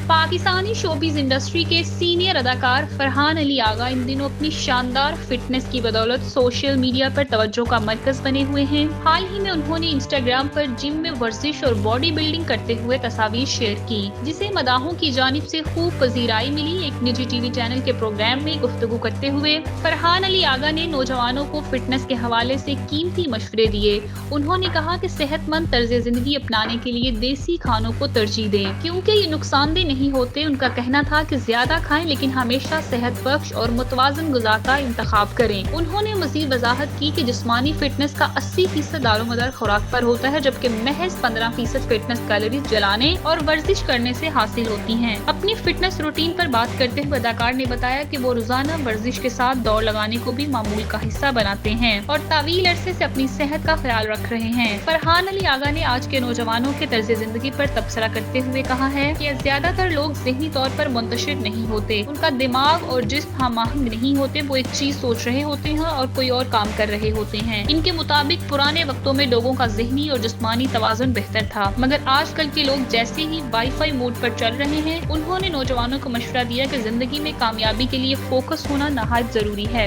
Pakistani showbiz industry के senior अदाकार फरहान अली आगा इन दिनों अपनी शानदार फिटनेस की बदौलत सोशल मीडिया पर तवज्जो का मरकज बने हुए हैं। हाल ही में उन्होंने इंस्टाग्राम पर जिम में वर्जिश और बॉडी बिल्डिंग करते हुए तस्वीर शेयर की, जिसे मदाहों की जानिब से खूब पजीराई मिली। एक निजी टीवी चैनल के प्रोग्राम में गुफ्तगू करते हुए फरहान अली आगा ने नौजवानों को फिटनेस के हवाले से कीमती मशवरे दिए। उन्होंने कहा कि सेहतमंद तर्ज जिंदगी अपनाने के लिए देसी खानों को तरजीह दें, क्योंकि ये नुकसानदेह नहीं होते। उनका कहना था कि ज्यादा खाएं लेकिन हमेशा सेहत बख्श और मुतवाज़न गुज़ा का इंतखाब करें। उन्होंने मज़ीद वजाहत की कि जिस्मानी फिटनेस का 80% दारोमदार खुराक पर होता है, जबकि महज 15% फिटनेस कैलोरीज जलाने और वर्जिश करने से हासिल होती हैं। अपनी फिटनेस रूटीन पर बात करते हुए अदाकार ने बताया कि वो रोजाना वर्जिश के साथ दौड़ लगाने को भी मामूल का हिस्सा बनाते हैं और तावील अरसे से अपनी सेहत का ख्याल रख रहे हैं। फरहान अली आगा ने आज के नौजवानों के तर्ज जिंदगी पर तबसरा करते हुए कहा है कि ज्यादातर लोग ज़हनी तौर पर मुंतशिर नहीं होते, उनका दिमाग और जिस्म हमआहंग नहीं होते। वो एक चीज सोच रहे होते हैं और कोई और काम कर रहे होते हैं। इनके मुताबिक पुराने वक्तों में लोगों का ज़हनी और जिस्मानी तवाज़ुन बेहतर था, मगर आजकल के लोग जैसे ही वाईफाई मोड पर चल रहे हैं। उन्होंने नौजवानों को मशवरा दिया कि जिंदगी में कामयाबी के लिए फोकस होना नहायत जरूरी है।